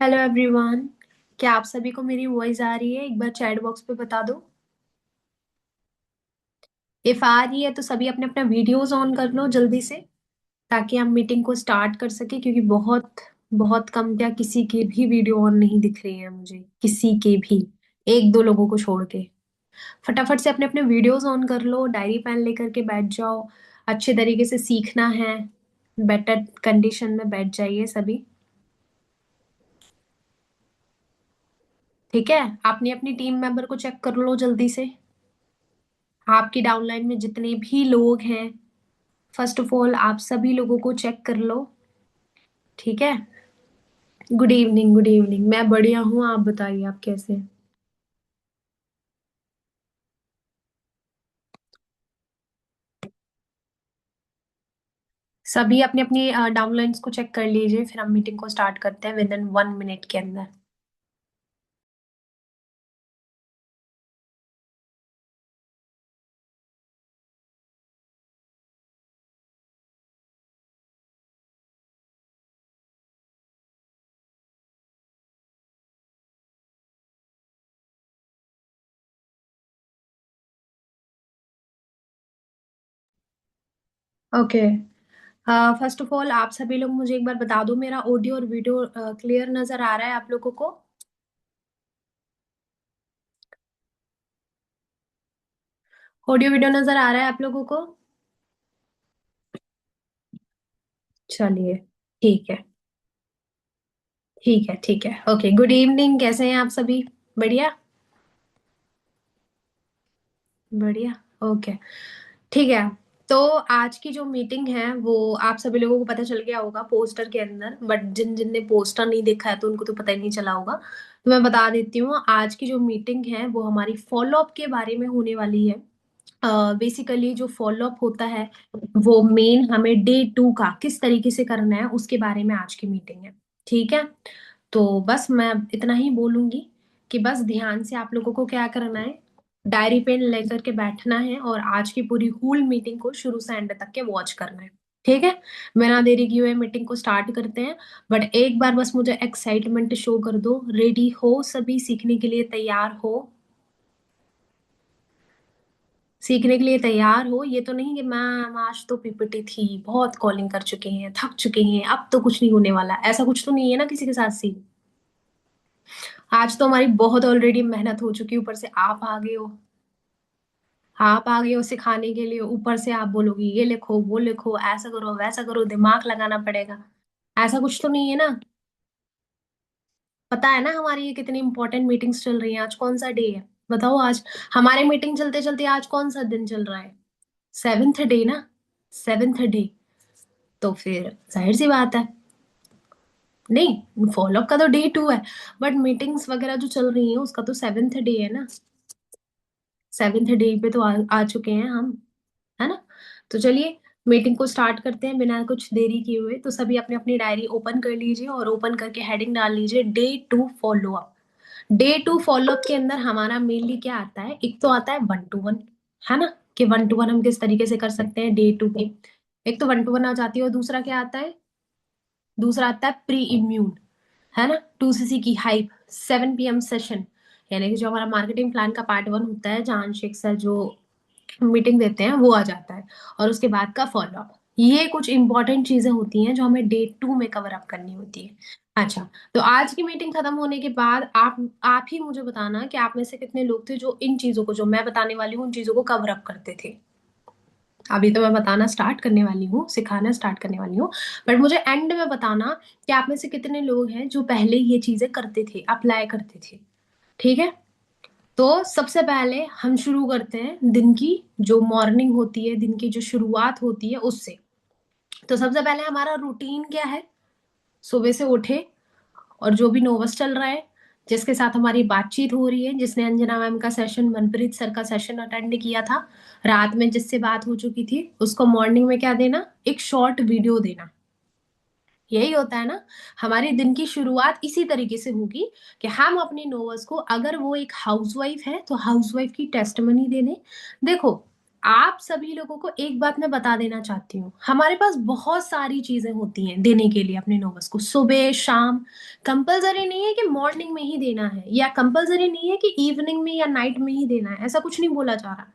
Hello everyone. क्या आप सभी को मेरी वॉइस आ रही है? एक बार चैट बॉक्स पे बता दो। इफ आ रही है तो सभी अपने अपने वीडियोस ऑन कर लो जल्दी से, ताकि हम मीटिंग को स्टार्ट कर सके, क्योंकि बहुत बहुत कम, क्या किसी के भी वीडियो ऑन नहीं दिख रही है मुझे, किसी के भी, एक दो लोगों को छोड़ के। फटाफट से अपने अपने वीडियोस ऑन कर लो, डायरी पेन लेकर के बैठ जाओ। अच्छे तरीके से सीखना है, बेटर कंडीशन में बैठ जाइए सभी। ठीक है, अपनी अपनी टीम मेंबर को चेक कर लो जल्दी से। आपकी डाउनलाइन में जितने भी लोग हैं, फर्स्ट ऑफ ऑल आप सभी लोगों को चेक कर लो। ठीक है। Good evening, good evening. मैं बढ़िया हूँ, आप बताइए आप कैसे हैं? सभी अपनी अपनी डाउनलाइंस को चेक कर लीजिए, फिर हम मीटिंग को स्टार्ट करते हैं विद इन 1 मिनट के अंदर। ओके। फर्स्ट ऑफ ऑल आप सभी लोग मुझे एक बार बता दो, मेरा ऑडियो और वीडियो क्लियर नजर आ रहा है आप लोगों को? ऑडियो वीडियो नजर आ रहा है आप लोगों को? चलिए, ठीक है, ठीक है, ठीक है। Okay, good evening. कैसे हैं आप सभी? बढ़िया, बढ़िया। ओके, ठीक है। तो आज की जो मीटिंग है वो आप सभी लोगों को पता चल गया होगा पोस्टर के अंदर, बट जिन जिन ने पोस्टर नहीं देखा है तो उनको तो पता ही नहीं चला होगा। तो मैं बता देती हूँ, आज की जो मीटिंग है वो हमारी फॉलो अप के बारे में होने वाली है। बेसिकली जो फॉलो अप होता है वो मेन हमें डे 2 का किस तरीके से करना है उसके बारे में आज की मीटिंग है। ठीक है। तो बस मैं इतना ही बोलूंगी कि बस ध्यान से आप लोगों को क्या करना है, डायरी पेन लेकर के बैठना है और आज की पूरी होल मीटिंग को शुरू से एंड तक के वॉच करना है। ठीक है। बिना देरी किए हुए मीटिंग को स्टार्ट करते हैं। बट एक बार बस मुझे एक्साइटमेंट शो कर दो, रेडी हो सभी, सीखने के लिए तैयार हो? सीखने के लिए तैयार हो, ये तो नहीं कि मैम आज तो पीपीटी थी, बहुत कॉलिंग कर चुके हैं, थक चुके हैं, अब तो कुछ नहीं होने वाला, ऐसा कुछ तो नहीं है ना किसी के साथ सीन? आज तो हमारी बहुत ऑलरेडी मेहनत हो चुकी है, ऊपर से आप आ गए हो। आप आ गए हो सिखाने के लिए, ऊपर से आप बोलोगे ये लिखो वो लिखो, ऐसा करो वैसा करो, दिमाग लगाना पड़ेगा। ऐसा कुछ तो नहीं है ना? पता है ना हमारी ये कितनी इंपॉर्टेंट मीटिंग्स चल रही हैं? आज कौन सा डे है बताओ? आज हमारे मीटिंग चलते चलते आज कौन सा दिन चल रहा है? सेवेंथ डे ना? Seventh day. तो फिर जाहिर सी बात है, नहीं, फॉलोअप का तो डे 2 है, बट मीटिंग्स वगैरह जो चल रही हैं उसका तो सेवेंथ डे है ना। सेवेंथ डे पे तो आ चुके हैं हम, है ना? तो चलिए मीटिंग को स्टार्ट करते हैं बिना कुछ देरी किए हुए। तो सभी अपनी अपनी डायरी ओपन कर लीजिए और ओपन करके हेडिंग डाल लीजिए डे 2 फॉलोअप। डे 2 फॉलोअप के अंदर हमारा मेनली क्या आता है? एक तो आता है 1 to 1, है ना, कि 1 to 1 हम किस तरीके से कर सकते हैं डे 2 पे। एक तो 1 to 1 आ जाती है, और दूसरा क्या आता है? दूसरा आता है प्री इम्यून, है ना, 2cc की हाइप 7 PM सेशन, यानी कि जो हमारा मार्केटिंग प्लान का पार्ट 1 होता है, जहां शिख सर जो मीटिंग देते हैं वो आ जाता है। और उसके बाद का फॉलोअप, ये कुछ इंपॉर्टेंट चीजें होती हैं जो हमें डे 2 में कवर अप करनी होती है। अच्छा, तो आज की मीटिंग खत्म होने के बाद आप ही मुझे बताना कि आप में से कितने लोग थे जो इन चीजों को, जो मैं बताने वाली हूँ, उन चीजों को कवर अप करते थे। अभी तो मैं बताना स्टार्ट करने वाली हूँ, सिखाना स्टार्ट करने वाली हूँ, बट मुझे एंड में बताना कि आप में से कितने लोग हैं जो पहले ये चीजें करते थे, अप्लाई करते थे। ठीक है। तो सबसे पहले हम शुरू करते हैं दिन की, जो मॉर्निंग होती है, दिन की जो शुरुआत होती है उससे। तो सबसे पहले हमारा रूटीन क्या है? सुबह से उठे और जो भी नोवस चल रहा है, जिसके साथ हमारी बातचीत हो रही है, जिसने अंजना मैम का सेशन, मनप्रीत सर का सेशन अटेंड किया था, रात में जिससे बात हो चुकी थी, उसको मॉर्निंग में क्या देना? एक शॉर्ट वीडियो देना। यही होता है ना, हमारे दिन की शुरुआत इसी तरीके से होगी कि हम अपनी नोवर्स को, अगर वो एक हाउसवाइफ है तो हाउसवाइफ की टेस्टमनी दे दें। देखो, आप सभी लोगों को एक बात मैं बता देना चाहती हूँ, हमारे पास बहुत सारी चीजें होती हैं देने के लिए अपने नोवस को, सुबह शाम। कंपलसरी नहीं है कि मॉर्निंग में ही देना है, या कंपलसरी नहीं है कि इवनिंग में या नाइट में ही देना है, ऐसा कुछ नहीं बोला जा रहा।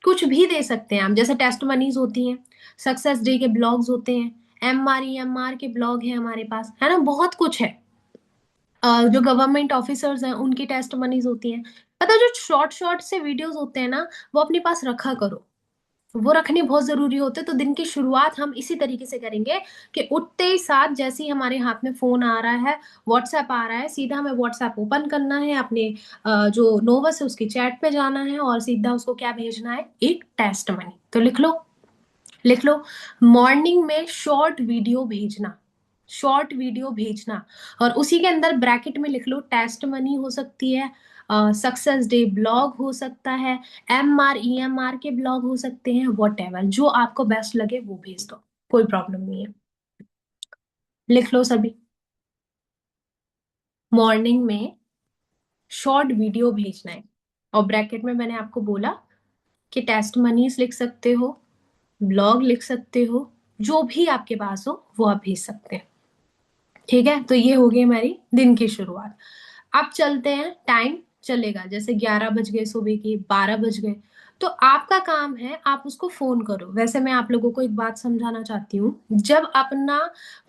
कुछ भी दे सकते हैं आप, जैसे टेस्ट मनीज होती हैं, सक्सेस डे के ब्लॉग्स होते हैं, MR EMR के ब्लॉग है हमारे पास, है ना, बहुत कुछ है। जो गवर्नमेंट ऑफिसर्स हैं उनकी टेस्ट मनीज होती हैं। पता है, जो शॉर्ट शॉर्ट से वीडियोस होते हैं ना, वो अपने पास रखा करो, वो रखने बहुत जरूरी होते हैं। तो दिन की शुरुआत हम इसी तरीके से करेंगे कि उठते ही साथ जैसे ही हमारे हाथ में फोन आ रहा है, व्हाट्सएप आ रहा है, सीधा हमें व्हाट्सएप ओपन करना है, अपने जो नोवस है उसकी चैट पे जाना है, और सीधा उसको क्या भेजना है, एक टेस्ट मनी। तो लिख लो, लिख लो, मॉर्निंग में शॉर्ट वीडियो भेजना, शॉर्ट वीडियो भेजना, और उसी के अंदर ब्रैकेट में लिख लो टेस्ट मनी हो सकती है, सक्सेस डे ब्लॉग हो सकता है, MR EMR के ब्लॉग हो सकते हैं, वॉट एवर जो आपको बेस्ट लगे वो भेज दो, कोई प्रॉब्लम नहीं है। लिख लो सभी, मॉर्निंग में शॉर्ट वीडियो भेजना है, और ब्रैकेट में मैंने आपको बोला कि टेस्ट मनीज लिख सकते हो, ब्लॉग लिख सकते हो, जो भी आपके पास हो वो आप भेज सकते हैं। ठीक है, तो ये हो गई हमारी दिन की शुरुआत। अब चलते हैं, टाइम चलेगा, जैसे 11 बज गए सुबह की, 12 बज गए, तो आपका काम है आप उसको फोन करो। वैसे मैं आप लोगों को एक बात समझाना चाहती हूँ, जब अपना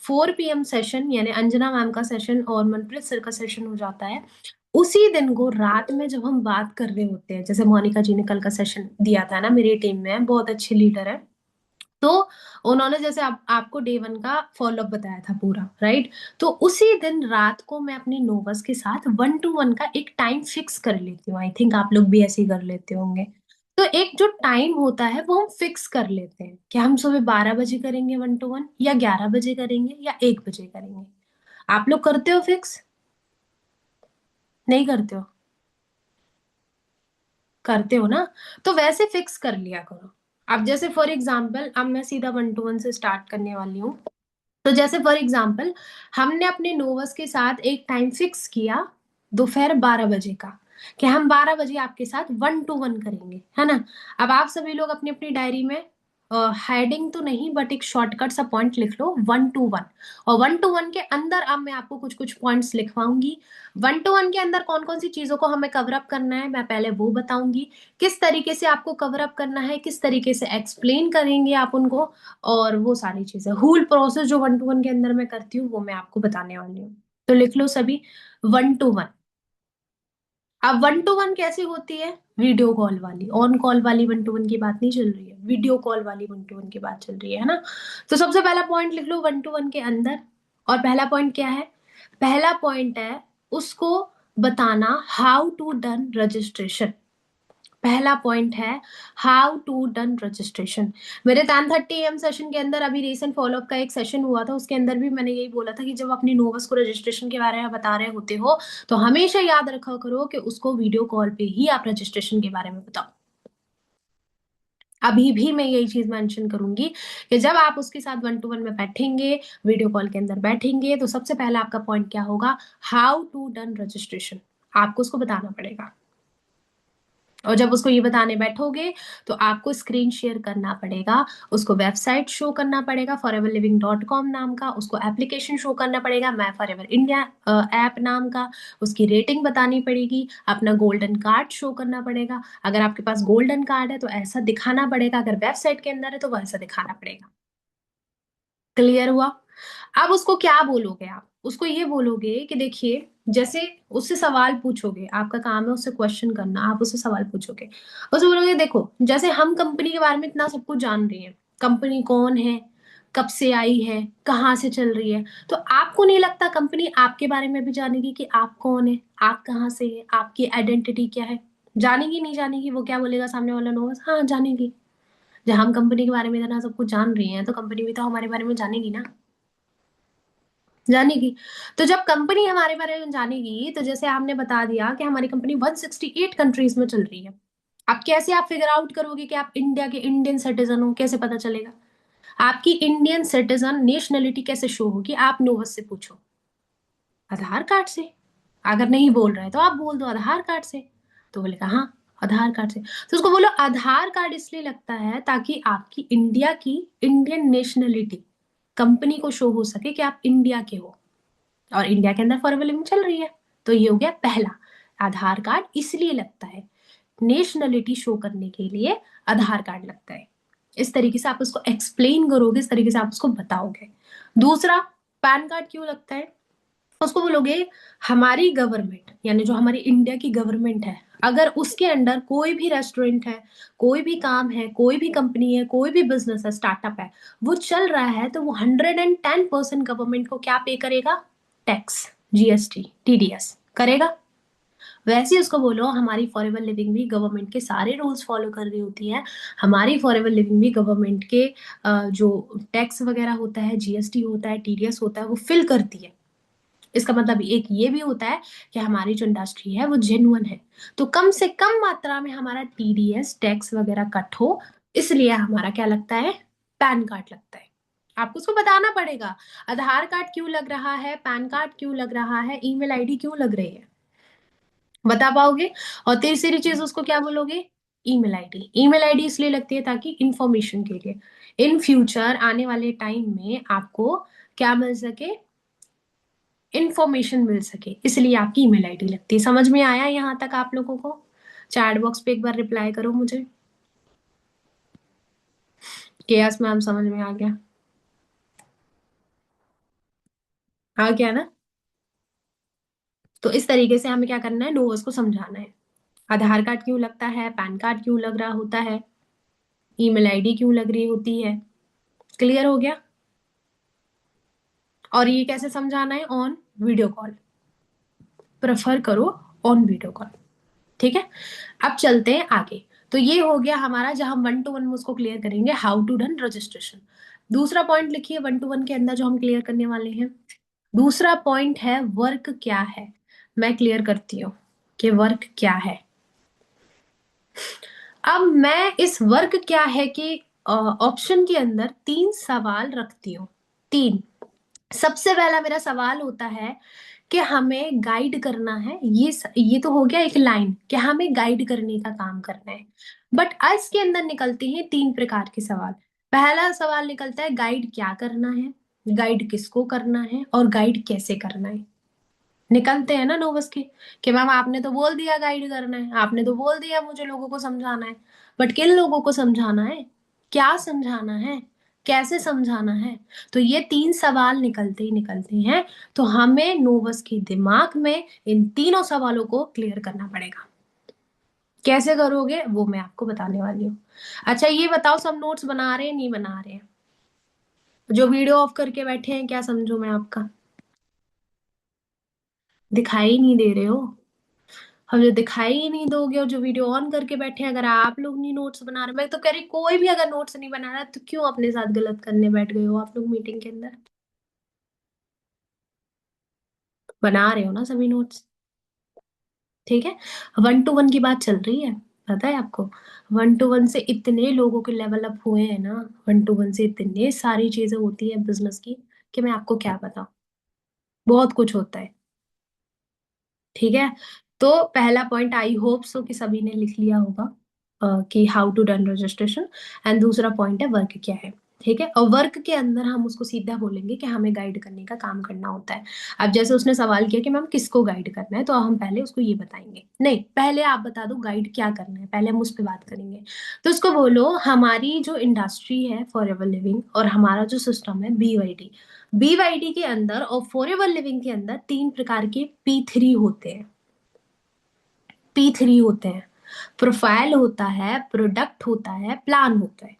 4 PM सेशन, यानी अंजना मैम का सेशन और मनप्रीत सर का सेशन हो जाता है, उसी दिन को रात में जब हम बात कर रहे होते हैं, जैसे मोनिका जी ने कल का सेशन दिया था ना, मेरी टीम में बहुत अच्छे लीडर है, तो उन्होंने जैसे आपको डे 1 का फॉलोअप बताया था पूरा, राइट। तो उसी दिन रात को मैं अपनी नोवस के साथ 1 to 1 का एक टाइम फिक्स कर लेती हूँ। आई थिंक आप लोग भी ऐसे ही कर लेते होंगे। तो एक जो टाइम होता है वो हम फिक्स कर लेते हैं कि हम सुबह 12 बजे करेंगे 1 to 1, या 11 बजे करेंगे, या 1 बजे करेंगे। आप लोग करते हो फिक्स? नहीं करते हो? करते हो ना? तो वैसे फिक्स कर लिया करो। अब जैसे फॉर एग्जाम्पल, अब मैं सीधा 1 to 1 से स्टार्ट करने वाली हूँ। तो जैसे फॉर एग्जाम्पल, हमने अपने नोवस के साथ एक टाइम फिक्स किया दोपहर 12 बजे का, कि हम 12 बजे आपके साथ 1 to 1 करेंगे, है ना। अब आप सभी लोग अपनी अपनी डायरी में हेडिंग तो नहीं बट एक शॉर्टकट सा पॉइंट लिख लो, 1 to 1। और 1 to 1 के अंदर अब मैं आपको कुछ कुछ पॉइंट्स लिखवाऊंगी। 1 to 1 के अंदर कौन कौन सी चीजों को हमें कवर अप करना है, मैं पहले वो बताऊंगी। किस तरीके से आपको कवर अप करना है, किस तरीके से एक्सप्लेन करेंगे आप उनको, और वो सारी चीजें, होल प्रोसेस जो 1 to 1 के अंदर मैं करती हूँ वो मैं आपको बताने वाली हूँ। तो लिख लो सभी, 1 to 1। अब 1 to 1 कैसे होती है? वीडियो कॉल वाली, ऑन कॉल वाली 1 to 1 की बात नहीं चल रही है, वीडियो कॉल वाली 1 to 1 की बात चल रही है ना। तो सबसे पहला पॉइंट लिख लो 1 to 1 के अंदर। और पहला पॉइंट क्या है? पहला पॉइंट है उसको बताना हाउ टू डन रजिस्ट्रेशन। पहला पॉइंट है हाउ टू डन रजिस्ट्रेशन। मेरे 10:30 AM सेशन के अंदर अभी रिसेंट फॉलोअप का एक सेशन हुआ था, उसके अंदर भी मैंने यही बोला था कि जब अपनी नोवस को रजिस्ट्रेशन के बारे में बता रहे होते हो, तो हमेशा याद रखा करो कि उसको वीडियो कॉल पे ही आप रजिस्ट्रेशन के बारे में बताओ। अभी भी मैं यही चीज मेंशन करूंगी कि जब आप उसके साथ 1 to 1 में बैठेंगे, वीडियो कॉल के अंदर बैठेंगे, तो सबसे पहला आपका पॉइंट क्या होगा? हाउ टू डन रजिस्ट्रेशन, आपको उसको बताना पड़ेगा। और जब उसको ये बताने बैठोगे, तो आपको स्क्रीन शेयर करना पड़ेगा, उसको वेबसाइट शो करना पड़ेगा foreverliving.com नाम का, उसको एप्लीकेशन शो करना पड़ेगा मैं फॉरएवर इंडिया ऐप नाम का, उसकी रेटिंग बतानी पड़ेगी, अपना गोल्डन कार्ड शो करना पड़ेगा। अगर आपके पास गोल्डन कार्ड है तो ऐसा दिखाना पड़ेगा, अगर वेबसाइट के अंदर है तो वैसा दिखाना पड़ेगा। क्लियर हुआ? अब उसको क्या बोलोगे आप? उसको ये बोलोगे कि देखिए, जैसे उससे सवाल पूछोगे, आपका काम है उससे क्वेश्चन करना, आप उससे सवाल पूछोगे, उससे बोलोगे देखो, जैसे हम कंपनी के बारे में इतना सब कुछ जान रही है, कंपनी कौन है, कब से आई है, कहाँ से चल रही है, तो आपको नहीं लगता कंपनी आपके बारे में भी जानेगी कि आप कौन है, आप कहाँ से है, आपकी आइडेंटिटी क्या है? जानेगी नहीं जानेगी? वो क्या बोलेगा सामने वाला लोग? हाँ जानेगी। जब हम कंपनी के बारे में इतना सब कुछ जान रही हैं, तो कंपनी भी तो हमारे बारे में जानेगी ना, जानेगी। तो जब कंपनी हमारे बारे में जानेगी, तो जैसे आपने बता दिया कि हमारी कंपनी 168 कंट्रीज में चल रही है, अब कैसे आप फिगर आउट करोगे कि आप इंडिया के इंडियन सिटीजन हो? कैसे पता चलेगा? आपकी इंडियन सिटीजन नेशनलिटी कैसे शो होगी? आप नोवस से पूछो, आधार कार्ड से। अगर नहीं बोल रहे तो आप बोल दो आधार कार्ड से। तो बोलेगा हाँ, आधार कार्ड से, तो उसको बोलो आधार कार्ड इसलिए लगता है ताकि आपकी इंडिया की इंडियन नेशनलिटी कंपनी को शो हो सके कि आप इंडिया के हो और इंडिया के अंदर फॉरेवर लिविंग चल रही है। तो ये हो गया पहला, आधार कार्ड इसलिए लगता है, नेशनलिटी शो करने के लिए आधार कार्ड लगता है। इस तरीके से आप उसको एक्सप्लेन करोगे, इस तरीके से आप उसको बताओगे। दूसरा, पैन कार्ड क्यों लगता है, उसको बोलोगे हमारी गवर्नमेंट यानी जो हमारी इंडिया की गवर्नमेंट है, अगर उसके अंडर कोई भी रेस्टोरेंट है, कोई भी काम है, कोई भी कंपनी है, कोई भी बिजनेस है, स्टार्टअप है, वो चल रहा है, तो वो 110% गवर्नमेंट को क्या पे करेगा, टैक्स, जीएसटी, टीडीएस करेगा। वैसे ही उसको बोलो हमारी फॉरेवर लिविंग भी गवर्नमेंट के सारे रूल्स फॉलो कर रही होती है, हमारी फॉरेवर लिविंग भी गवर्नमेंट के जो टैक्स वगैरह होता है, जीएसटी होता है, टीडीएस होता है, वो फिल करती है। इसका मतलब एक ये भी होता है कि हमारी जो इंडस्ट्री है वो जेन्युइन है, तो कम से कम मात्रा में हमारा टीडीएस टैक्स वगैरह कट हो, इसलिए हमारा क्या लगता है, पैन कार्ड लगता है। आपको उसको बताना पड़ेगा आधार कार्ड क्यों लग रहा है, पैन कार्ड क्यों लग रहा है, ईमेल आईडी क्यों लग रही है, बता पाओगे। और तीसरी चीज उसको क्या बोलोगे, ईमेल आईडी। ईमेल आईडी इसलिए लगती है ताकि इंफॉर्मेशन के लिए, इन फ्यूचर आने वाले टाइम में आपको क्या मिल सके, इंफॉर्मेशन मिल सके, इसलिए आपकी ईमेल आईडी लगती है। समझ में आया यहाँ तक आप लोगों को? चैट बॉक्स पे एक बार रिप्लाई करो मुझे कि यस मैम समझ में आ गया। आ गया ना? तो इस तरीके से हमें क्या करना है, नोवर्स को समझाना है, आधार कार्ड क्यों लगता है, पैन कार्ड क्यों लग रहा होता है, ईमेल आईडी क्यों लग रही होती है। क्लियर हो गया? और ये कैसे समझाना है, ऑन वीडियो कॉल, प्रेफर करो ऑन वीडियो कॉल। ठीक है, अब चलते हैं आगे। तो ये हो गया हमारा, जहां हम 1 to 1 में उसको क्लियर करेंगे, हाउ टू डन रजिस्ट्रेशन। दूसरा पॉइंट लिखिए 1 to 1 के अंदर जो हम क्लियर करने वाले हैं। दूसरा पॉइंट है वर्क क्या है। मैं क्लियर करती हूँ कि वर्क क्या है। अब मैं इस वर्क क्या है कि ऑप्शन के अंदर 3 सवाल रखती हूँ। 3, सबसे पहला मेरा सवाल होता है कि हमें गाइड करना है, ये तो हो गया एक लाइन कि हमें गाइड करने का काम करना है। बट आज के अंदर निकलते हैं 3 प्रकार के सवाल। पहला सवाल निकलता है गाइड क्या करना है, गाइड किसको करना है, और गाइड कैसे करना है। निकलते हैं ना नोबस के, कि मैम आपने तो बोल दिया गाइड करना है, आपने तो बोल दिया मुझे लोगों को समझाना है, बट किन लोगों को समझाना है, क्या समझाना है, कैसे समझाना है। तो ये 3 सवाल निकलते ही निकलते हैं। तो हमें नोबस के दिमाग में इन तीनों सवालों को क्लियर करना पड़ेगा। कैसे करोगे वो मैं आपको बताने वाली हूँ। अच्छा ये बताओ, सब नोट्स बना रहे हैं नहीं बना रहे हैं? जो वीडियो ऑफ करके बैठे हैं क्या समझू मैं आपका? दिखाई नहीं दे रहे हो? हम जो दिखाई ही नहीं दोगे और जो वीडियो ऑन करके बैठे हैं, अगर आप लोग नहीं नोट्स बना रहे, मैं तो कह रही कोई भी अगर नोट्स नहीं बना रहा तो क्यों अपने साथ गलत करने बैठ गए हो आप लोग मीटिंग के अंदर? बना रहे हो ना सभी नोट्स? ठीक है। 1 to 1 की बात चल रही है, पता है आपको? 1 to 1 से इतने लोगों के लेवल अप हुए हैं ना, 1 to 1 से इतने सारी चीजें होती है बिजनेस की कि मैं आपको क्या बताऊं, बहुत कुछ होता है। ठीक है। तो पहला पॉइंट आई होप सो कि सभी ने लिख लिया होगा, कि how to done registration. And दूसरा पॉइंट है वर्क क्या है। ठीक है, और वर्क के अंदर हम उसको सीधा बोलेंगे कि हमें गाइड करने का काम करना होता है। अब जैसे उसने सवाल किया कि मैम किसको गाइड करना है, तो हम पहले उसको ये बताएंगे, नहीं पहले आप बता दो गाइड क्या करना है, पहले हम उस पर बात करेंगे। तो उसको बोलो हमारी जो इंडस्ट्री है फॉरएवर लिविंग और हमारा जो सिस्टम है बीवाईडी, बीवाईडी के अंदर और फॉरएवर लिविंग के अंदर 3 प्रकार के P3 होते हैं। P3 होते हैं, प्रोफाइल होता है, प्रोडक्ट होता है, प्लान होता है।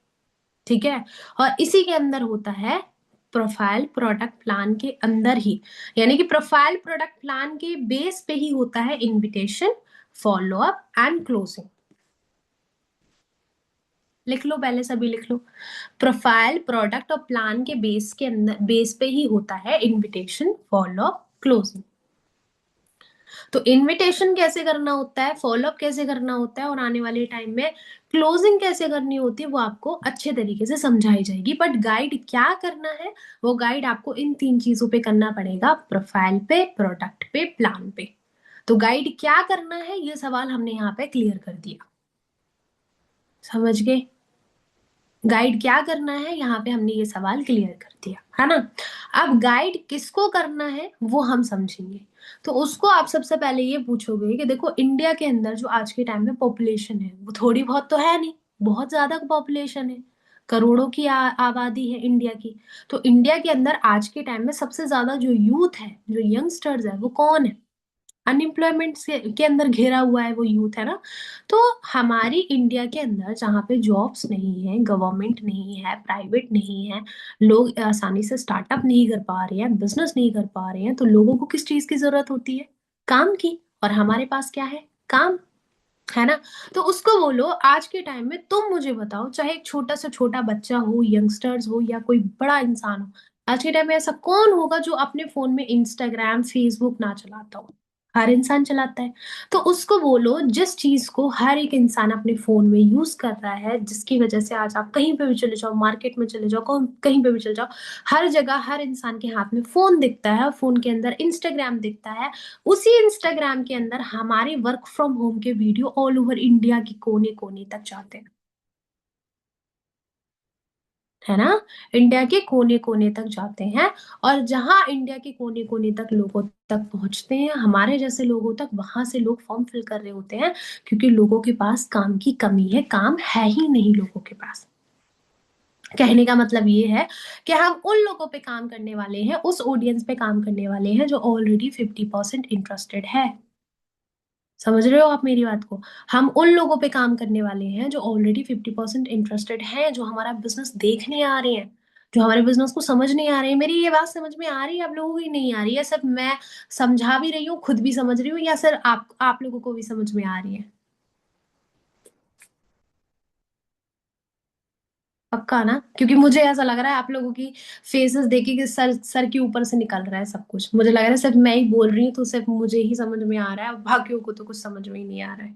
ठीक है, और इसी के अंदर होता है प्रोफाइल प्रोडक्ट प्लान के अंदर ही, यानी कि प्रोफाइल प्रोडक्ट प्लान के बेस पे ही होता है invitation, follow up and closing. लिख लो पहले, सभी लिख लो। प्रोफाइल प्रोडक्ट और प्लान के बेस के अंदर, बेस पे ही होता है इनविटेशन, फॉलो अप, क्लोजिंग। तो इनविटेशन कैसे करना होता है, फॉलोअप कैसे करना होता है, और आने वाले टाइम में क्लोजिंग कैसे करनी होती है, वो आपको अच्छे तरीके से समझाई जाएगी। बट गाइड क्या करना है, वो गाइड आपको इन 3 चीजों पे करना पड़ेगा, प्रोफाइल पे, प्रोडक्ट पे, प्लान पे। तो गाइड क्या करना है ये सवाल हमने यहाँ पे क्लियर कर दिया। समझ गए? गाइड क्या करना है यहाँ पे हमने ये सवाल क्लियर कर दिया, है ना। अब गाइड किसको करना है वो हम समझेंगे। तो उसको आप सबसे पहले ये पूछोगे कि देखो इंडिया के अंदर जो आज के टाइम में पॉपुलेशन है वो थोड़ी बहुत तो है नहीं, बहुत ज्यादा पॉपुलेशन है। करोड़ों की आबादी है इंडिया की। तो इंडिया के अंदर आज के टाइम में सबसे ज्यादा जो यूथ है, जो यंगस्टर्स है, वो कौन है? अनएम्प्लॉयमेंट से के अंदर घिरा हुआ है वो यूथ, है ना। तो हमारी इंडिया के अंदर जहाँ पे जॉब्स नहीं है, गवर्नमेंट नहीं है, प्राइवेट नहीं है, लोग आसानी से स्टार्टअप नहीं कर पा रहे हैं, बिजनेस नहीं कर पा रहे हैं, तो लोगों को किस चीज की जरूरत होती है? काम की। और हमारे पास क्या है? काम, है ना। तो उसको बोलो आज के टाइम में तुम मुझे बताओ, चाहे एक छोटा से छोटा बच्चा हो, यंगस्टर्स हो, या कोई बड़ा इंसान हो, आज के टाइम में ऐसा कौन होगा जो अपने फोन में इंस्टाग्राम फेसबुक ना चलाता हो? हर इंसान चलाता है। तो उसको बोलो जिस चीज को हर एक इंसान अपने फोन में यूज कर रहा है, जिसकी वजह से आज आप कहीं पे भी चले जाओ, मार्केट में चले जाओ, कहीं पे भी चले जाओ, हर जगह हर इंसान के हाथ में फोन दिखता है, और फोन के अंदर इंस्टाग्राम दिखता है। उसी इंस्टाग्राम के अंदर हमारे वर्क फ्रॉम होम के वीडियो ऑल ओवर इंडिया की कोने कोने तक जाते हैं, है ना। इंडिया के कोने कोने तक जाते हैं। और जहां इंडिया के कोने कोने तक लोगों तक पहुंचते हैं, हमारे जैसे लोगों तक, वहां से लोग फॉर्म फिल कर रहे होते हैं, क्योंकि लोगों के पास काम की कमी है, काम है ही नहीं लोगों के पास। कहने का मतलब ये है कि हम उन लोगों पे काम करने वाले हैं, उस ऑडियंस पे काम करने वाले हैं जो ऑलरेडी 50% इंटरेस्टेड है। समझ रहे हो आप मेरी बात को? हम उन लोगों पे काम करने वाले हैं जो ऑलरेडी 50% इंटरेस्टेड हैं, जो हमारा बिजनेस देखने आ रहे हैं, जो हमारे बिजनेस को समझने आ रहे हैं। मेरी ये बात समझ में आ रही है आप लोगों को ही नहीं आ रही है? सिर्फ मैं समझा भी रही हूँ, खुद भी समझ रही हूँ, या सिर्फ आप लोगों को भी समझ में आ रही है? पक्का ना? क्योंकि मुझे ऐसा लग रहा है आप लोगों की फेसेस देखे कि सर सर के ऊपर से निकल रहा है सब कुछ। मुझे लग रहा है सिर्फ मैं ही बोल रही हूँ तो सिर्फ मुझे ही समझ में आ रहा है, बाकियों को तो कुछ समझ में ही नहीं आ रहा है।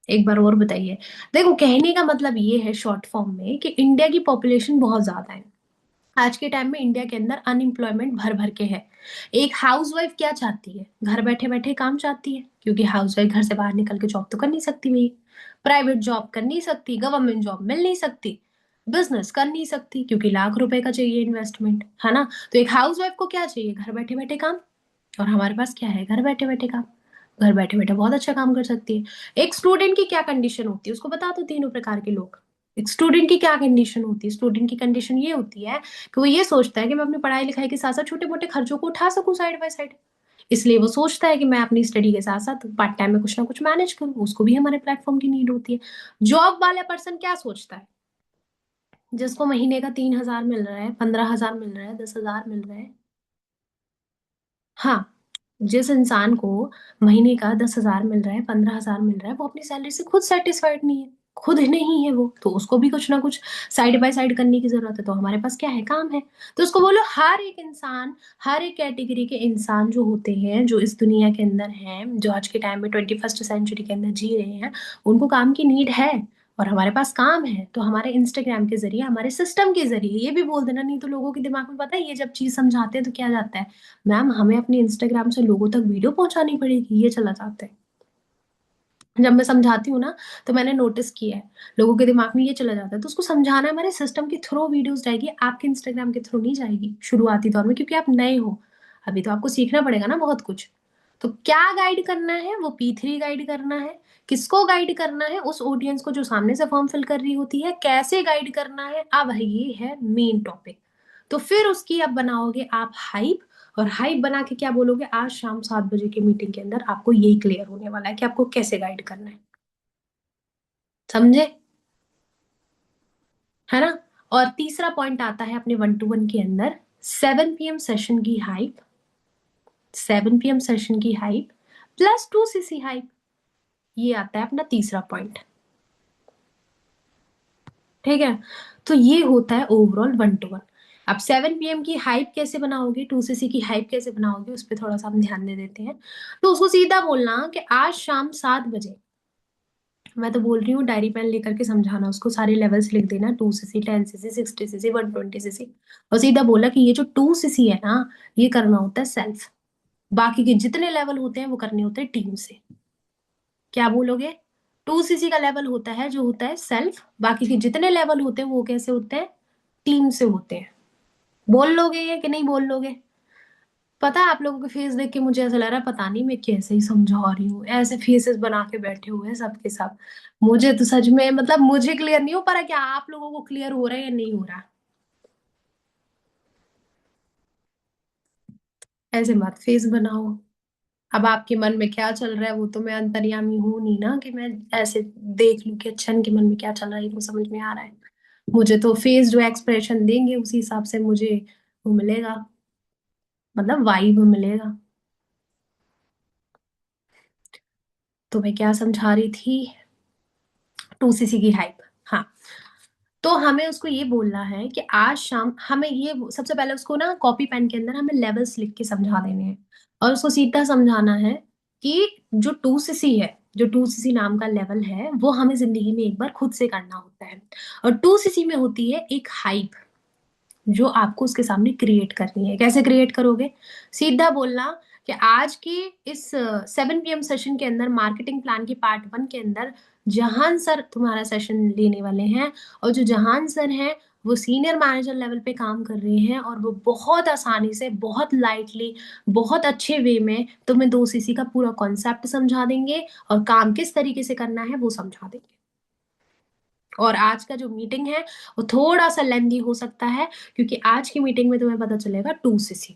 एक बार और बताइए। देखो कहने का मतलब ये है शॉर्ट फॉर्म में कि इंडिया की पॉपुलेशन बहुत ज्यादा है। आज के टाइम में इंडिया के अंदर अनएम्प्लॉयमेंट भर भर के है। एक हाउसवाइफ क्या चाहती है? घर बैठे बैठे काम चाहती है, क्योंकि हाउसवाइफ घर से बाहर निकल के जॉब तो कर नहीं सकती भाई। प्राइवेट जॉब कर नहीं सकती, गवर्नमेंट जॉब मिल नहीं सकती, बिजनेस कर नहीं सकती, क्योंकि लाख रुपए का चाहिए इन्वेस्टमेंट, है ना। तो एक हाउसवाइफ को क्या चाहिए? घर बैठे बैठे काम। और हमारे पास क्या है? घर बैठे बैठे काम। घर बैठे बैठे बहुत अच्छा काम कर सकती है। एक स्टूडेंट की क्या कंडीशन होती है उसको बता दो, तीनों प्रकार के लोग। एक स्टूडेंट की क्या कंडीशन होती है? स्टूडेंट की कंडीशन ये होती है कि वो ये सोचता है कि मैं अपनी पढ़ाई लिखाई के साथ साथ छोटे मोटे खर्चों को उठा सकूं साइड बाय साइड। इसलिए वो सोचता है कि मैं अपनी स्टडी के साथ साथ पार्ट टाइम में कुछ ना कुछ मैनेज करूं। उसको भी हमारे प्लेटफॉर्म की नीड होती है। जॉब वाला पर्सन क्या सोचता है? जिसको महीने का 3,000 मिल रहा है, 15,000 मिल रहा है, 10,000 मिल रहा है। हाँ, जिस इंसान को महीने का 10,000 मिल रहा है, 15,000 मिल रहा है, वो अपनी सैलरी से खुद सेटिस्फाइड नहीं है, खुद नहीं है वो, तो उसको भी कुछ ना कुछ साइड बाय साइड करने की जरूरत है। तो हमारे पास क्या है? काम है। तो उसको बोलो हर एक इंसान, हर एक कैटेगरी के इंसान जो होते हैं, जो इस दुनिया के अंदर हैं, जो आज के टाइम में 21st सेंचुरी के अंदर जी रहे हैं, उनको काम की नीड है। और हमारे पास काम है तो हमारे इंस्टाग्राम के जरिए, हमारे सिस्टम के जरिए, ये भी बोल देना। नहीं तो लोगों के दिमाग में पता है ये जब चीज समझाते हैं तो क्या जाता है? मैम हमें अपनी इंस्टाग्राम से लोगों तक वीडियो पहुंचानी पड़ेगी, ये चला जाता है। जब मैं समझाती हूँ ना, तो मैंने नोटिस किया है लोगों के दिमाग में ये चला जाता है। तो उसको समझाना हमारे सिस्टम के थ्रू वीडियोस जाएगी, आपके इंस्टाग्राम के थ्रू नहीं जाएगी शुरुआती दौर में, क्योंकि आप नए हो। अभी तो आपको सीखना पड़ेगा ना बहुत कुछ। तो क्या गाइड करना है? वो P3 गाइड करना है। किसको गाइड करना है? उस ऑडियंस को जो सामने से फॉर्म फिल कर रही होती है। कैसे गाइड करना है? अब ये है मेन टॉपिक। तो फिर उसकी अब बनाओगे आप हाइप। और हाइप बना के क्या बोलोगे? आज शाम 7 बजे की मीटिंग के अंदर आपको यही क्लियर होने वाला है कि आपको कैसे गाइड करना है। समझे? है ना। और तीसरा पॉइंट आता है अपने 1 to 1 के अंदर, 7 PM सेशन की हाइप। 7 PM सेशन की हाइप प्लस 2cc हाइप। ये आता है अपना तीसरा पॉइंट। ठीक है। तो ये होता है ओवरऑल 1 to 1। अब 7 PM की हाइप कैसे बनाओगे, 2cc की हाइप कैसे बनाओगे, उस पर थोड़ा सा हम ध्यान दे देते हैं। तो उसको सीधा बोलना कि आज शाम 7 बजे, मैं तो बोल रही हूँ डायरी पेन लेकर के समझाना उसको, सारे लेवल्स लिख देना, 2cc, 10cc, 60cc, 120cc। और सीधा बोला कि ये जो 2cc है ना, ये करना होता है सेल्फ। बाकी के जितने लेवल होते हैं वो करने होते हैं टीम से। क्या बोलोगे? 2cc का लेवल होता है जो होता है सेल्फ, बाकी के जितने लेवल होते हैं वो कैसे होते हैं? टीम से होते हैं। बोल लोगे ये कि नहीं बोल लोगे? पता है आप लोगों के फेस देख के मुझे ऐसा लग रहा है पता नहीं मैं कैसे ही समझा रही हूँ, ऐसे फेसेस बना के बैठे हुए हैं सबके सब। मुझे तो सच में मतलब मुझे क्लियर नहीं हो पा रहा, क्या आप लोगों को क्लियर हो रहा है या नहीं हो रहा? ऐसे मत फेस बनाओ। अब आपके मन में क्या चल रहा है वो तो मैं अंतर्यामी हूं नहीं ना, कि मैं ऐसे देख लूं कि अच्छा इनके मन में क्या चल रहा है, इनको समझ में आ रहा है। मुझे तो फेस जो एक्सप्रेशन देंगे उसी हिसाब से मुझे वो मिलेगा, मतलब वाइब मिलेगा। तो मैं क्या समझा रही थी? 2cc की हाइप। हाँ, तो हमें उसको ये बोलना है कि आज शाम हमें ये सबसे पहले उसको ना कॉपी पेन के अंदर हमें लेवल्स लिख के समझा देने हैं। और उसको सीधा समझाना है कि जो 2cc है, जो 2cc नाम का लेवल है वो हमें जिंदगी में एक बार खुद से करना होता है। और 2cc में होती है एक हाइप जो आपको उसके सामने क्रिएट करनी है। कैसे क्रिएट करोगे? सीधा बोलना कि आज की इस 7 PM सेशन के अंदर, मार्केटिंग प्लान की पार्ट 1 के अंदर जहान सर तुम्हारा सेशन लेने वाले हैं। और जो जहान सर हैं वो सीनियर मैनेजर लेवल पे काम कर रहे हैं और वो बहुत आसानी से, बहुत लाइटली, बहुत अच्छे वे में तुम्हें 2cc का पूरा कॉन्सेप्ट समझा देंगे और काम किस तरीके से करना है वो समझा देंगे। और आज का जो मीटिंग है वो थोड़ा सा लेंदी हो सकता है, क्योंकि आज की मीटिंग में तुम्हें पता चलेगा 2cc।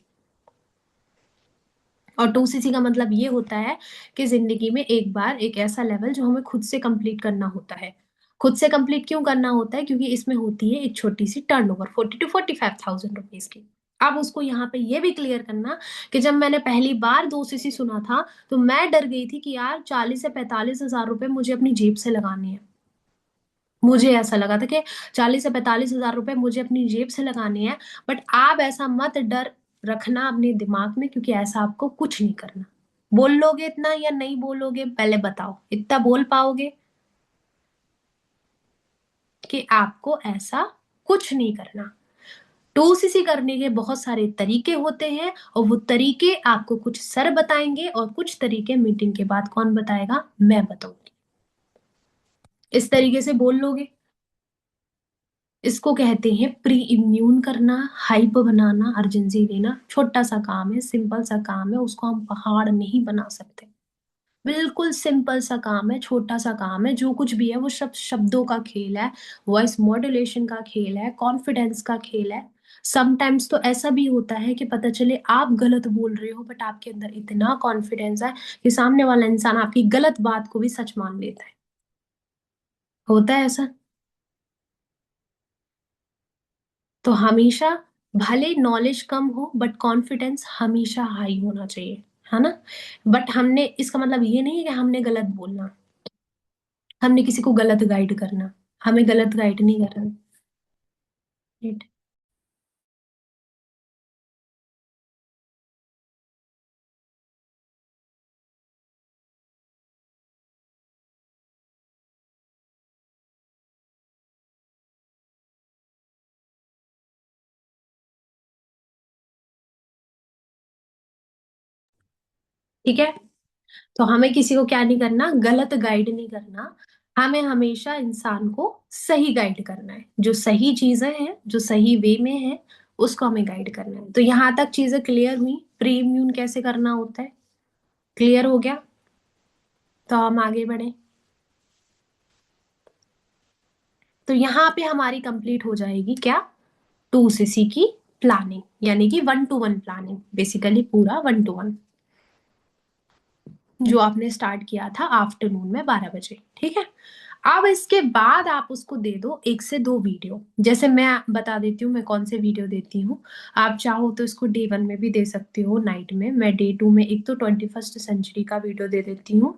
और 2cc का मतलब ये होता है कि जिंदगी में एक बार एक ऐसा लेवल जो हमें खुद से कंप्लीट करना होता है। खुद से कंप्लीट क्यों करना होता है? क्योंकि इसमें होती है एक छोटी सी टर्नओवर 40 to 45,000 रुपीज की। अब उसको यहाँ पे ये भी क्लियर करना कि जब मैंने पहली बार 2cc सुना था तो मैं डर गई थी कि यार 40 से 45 हजार रुपए मुझे अपनी जेब से लगाने हैं। मुझे ऐसा लगा था कि 40 से 45 हजार रुपए मुझे अपनी जेब से लगाने हैं। बट आप ऐसा मत डर रखना अपने दिमाग में, क्योंकि ऐसा आपको कुछ नहीं करना। बोल लोगे इतना या नहीं बोलोगे? पहले बताओ, इतना बोल पाओगे कि आपको ऐसा कुछ नहीं करना? 2cc करने के बहुत सारे तरीके होते हैं और वो तरीके आपको कुछ सर बताएंगे और कुछ तरीके मीटिंग के बाद कौन बताएगा? मैं बताऊंगी। इस तरीके से बोल लोगे। इसको कहते हैं प्री इम्यून करना, हाइप बनाना, अर्जेंसी लेना। छोटा सा काम है, सिंपल सा काम है, उसको हम पहाड़ नहीं बना सकते। बिल्कुल सिंपल सा काम है, छोटा सा काम है। जो कुछ भी है वो सब शब्दों का खेल है, वॉइस मॉड्यूलेशन का खेल है, कॉन्फिडेंस का खेल है। समटाइम्स तो ऐसा भी होता है कि पता चले आप गलत बोल रहे हो बट आपके अंदर इतना कॉन्फिडेंस है कि सामने वाला इंसान आपकी गलत बात को भी सच मान लेता है। होता है ऐसा। तो हमेशा, भले नॉलेज कम हो बट कॉन्फिडेंस हमेशा हाई होना चाहिए, है ना? बट हमने, इसका मतलब ये नहीं है कि हमने गलत बोलना, हमने किसी को गलत गाइड करना। हमें गलत गाइड नहीं करना। Right? ठीक है। तो हमें किसी को क्या नहीं करना? गलत गाइड नहीं करना। हमें हमेशा इंसान को सही गाइड करना है। जो सही चीजें हैं, जो सही वे में है, उसको हमें गाइड करना है। तो यहाँ तक चीजें क्लियर हुई, प्री इम्यून कैसे करना होता है? क्लियर हो गया? तो हम आगे बढ़े। तो यहाँ पे हमारी कंप्लीट हो जाएगी क्या? 2cc की प्लानिंग, यानी कि 1 to 1 प्लानिंग, बेसिकली पूरा 1 to 1 जो आपने स्टार्ट किया था आफ्टरनून में 12 बजे। ठीक है। अब इसके बाद आप उसको दे दो 1 से 2 वीडियो। जैसे मैं बता देती हूँ मैं कौन से वीडियो देती हूँ। आप चाहो तो इसको डे 1 में भी दे सकते हो, नाइट में। मैं डे 2 में एक तो 21st सेंचुरी का वीडियो दे देती हूँ,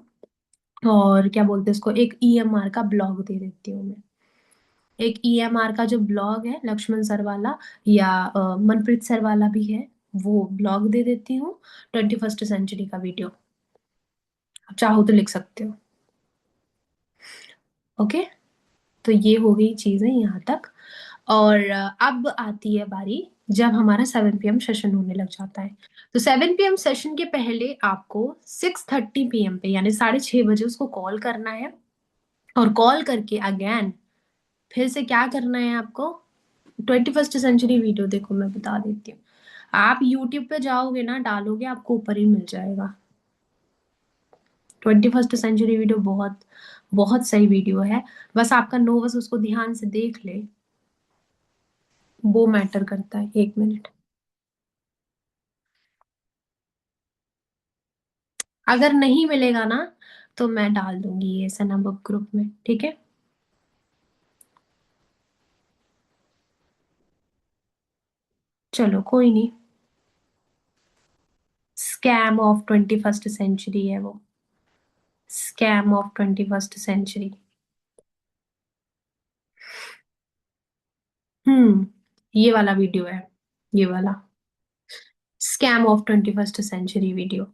और क्या बोलते हैं उसको, एक EMR का ब्लॉग दे देती हूँ मैं। एक EMR का जो ब्लॉग है लक्ष्मण सर वाला, या मनप्रीत सर वाला भी है, वो ब्लॉग दे देती हूँ। 21st सेंचुरी का वीडियो आप चाहो तो लिख सकते हो। ओके। तो ये हो गई चीजें यहाँ तक। और अब आती है बारी जब हमारा 7 PM सेशन होने लग जाता है। तो 7 PM सेशन के पहले आपको 6:30 PM पे यानी 6:30 बजे उसको कॉल करना है। और कॉल करके अगेन फिर से क्या करना है आपको, 21st सेंचुरी वीडियो देखो मैं बता देती हूँ। आप यूट्यूब पे जाओगे ना, डालोगे आपको ऊपर ही मिल जाएगा। 21st सेंचुरी वीडियो बहुत बहुत सही वीडियो है। बस आपका नोवस उसको ध्यान से देख ले, वो मैटर करता है। 1 मिनट, अगर नहीं मिलेगा ना तो मैं डाल दूंगी ये सनम ग्रुप में, ठीक है। चलो कोई नहीं, स्कैम ऑफ 21st सेंचुरी है वो, स्कैम ऑफ 21st सेंचुरी। ये वाला वीडियो है, ये वाला scam of 21st century video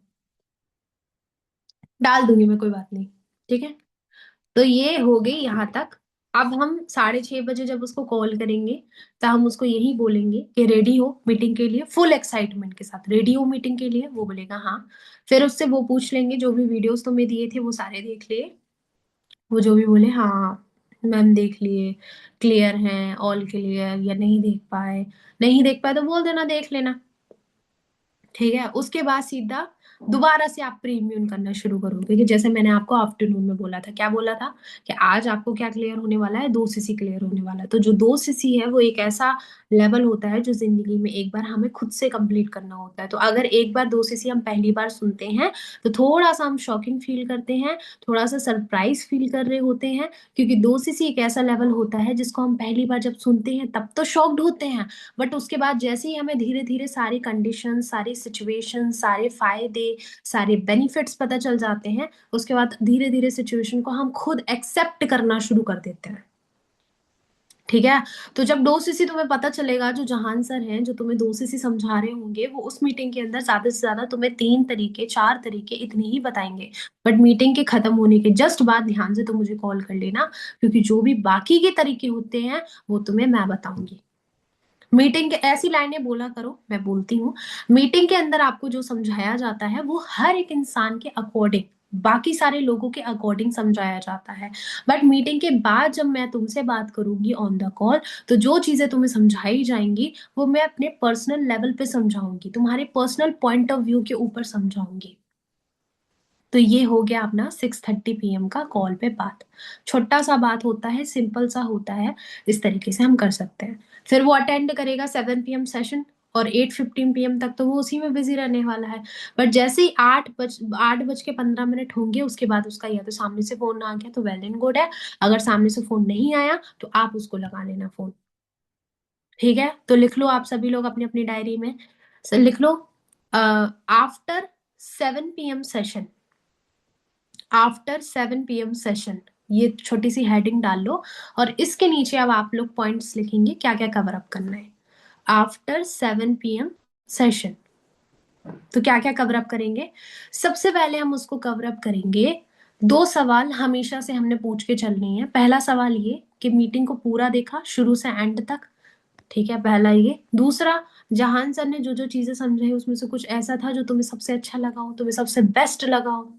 डाल दूंगी मैं, कोई बात नहीं, ठीक है। तो ये हो गई यहाँ तक। अब हम 6:30 बजे जब उसको कॉल करेंगे तो हम उसको यही बोलेंगे कि रेडी हो मीटिंग के लिए, फुल एक्साइटमेंट के साथ रेडी हो मीटिंग के लिए। वो बोलेगा हाँ। फिर उससे वो पूछ लेंगे जो भी वीडियोस तुम्हें दिए थे वो सारे देख लिए। वो जो भी बोले हाँ मैम देख लिए, क्लियर हैं, ऑल क्लियर, या नहीं देख पाए, नहीं देख पाए तो बोल देना देख लेना, ठीक है। उसके बाद सीधा दोबारा से आप प्रीम्यून करना शुरू करोगे कि जैसे मैंने आपको आफ्टरनून में बोला था, क्या बोला था कि आज आपको क्या क्लियर होने वाला है, 2 सीसी क्लियर होने वाला है। तो जो 2 सीसी है वो एक ऐसा लेवल होता है जो जिंदगी में एक बार हमें खुद से कंप्लीट करना होता है। तो अगर एक बार 2 सीसी हम पहली बार सुनते हैं तो थोड़ा सा हम शॉकिंग फील करते हैं, थोड़ा सा सरप्राइज फील कर रहे होते हैं, क्योंकि 2 सीसी एक ऐसा लेवल होता है जिसको हम पहली बार जब सुनते हैं तब तो शॉक्ड होते हैं। बट उसके बाद जैसे ही हमें धीरे धीरे सारी कंडीशन, सारी सिचुएशन, सारे फायदे, सारे बेनिफिट्स पता चल जाते हैं, उसके बाद धीरे धीरे सिचुएशन को हम खुद एक्सेप्ट करना शुरू कर देते हैं, ठीक है। तो जब 2 सीसी तुम्हें पता चलेगा, जो जहान सर हैं जो तुम्हें 2 सीसी समझा रहे होंगे, वो उस मीटिंग के अंदर ज्यादा से ज्यादा तुम्हें 3 तरीके, 4 तरीके इतने ही बताएंगे। बट मीटिंग के खत्म होने के जस्ट बाद ध्यान से तो मुझे कॉल कर लेना, क्योंकि जो भी बाकी के तरीके होते हैं वो तुम्हें मैं बताऊंगी। मीटिंग के ऐसी लाइनें बोला करो, मैं बोलती हूँ, मीटिंग के अंदर आपको जो समझाया जाता है वो हर एक इंसान के अकॉर्डिंग, बाकी सारे लोगों के अकॉर्डिंग समझाया जाता है। बट मीटिंग के बाद जब मैं तुमसे बात करूंगी ऑन द कॉल, तो जो चीजें तुम्हें समझाई जाएंगी वो मैं अपने पर्सनल लेवल पे समझाऊंगी, तुम्हारे पर्सनल पॉइंट ऑफ व्यू के ऊपर समझाऊंगी। तो ये हो गया अपना 6:30 PM का कॉल पे बात। छोटा सा बात होता है, सिंपल सा होता है, इस तरीके से हम कर सकते हैं। फिर वो अटेंड करेगा 7 PM सेशन, और 8:15 PM तक तो वो उसी में बिजी रहने वाला है। बट जैसे ही 8:15 होंगे, उसके बाद उसका या तो सामने से फोन आ गया तो वेल एंड गुड है, अगर सामने से फोन नहीं आया तो आप उसको लगा लेना फोन, ठीक है। तो लिख लो आप सभी लोग अपनी अपनी डायरी में, लिख लो after 7 PM session, after 7 PM session, ये छोटी सी हेडिंग डाल लो। और इसके नीचे अब आप लोग पॉइंट्स लिखेंगे क्या क्या कवर अप करना है आफ्टर 7 PM सेशन। तो क्या क्या कवर अप करेंगे, सबसे पहले हम उसको कवर अप करेंगे। 2 सवाल हमेशा से हमने पूछ के चलने हैं। पहला सवाल ये कि मीटिंग को पूरा देखा शुरू से एंड तक, ठीक है, पहला ये। दूसरा, जहान सर ने जो जो चीजें समझाई उसमें से कुछ ऐसा था जो तुम्हें सबसे अच्छा लगा हो, तुम्हें सबसे बेस्ट लगा हो,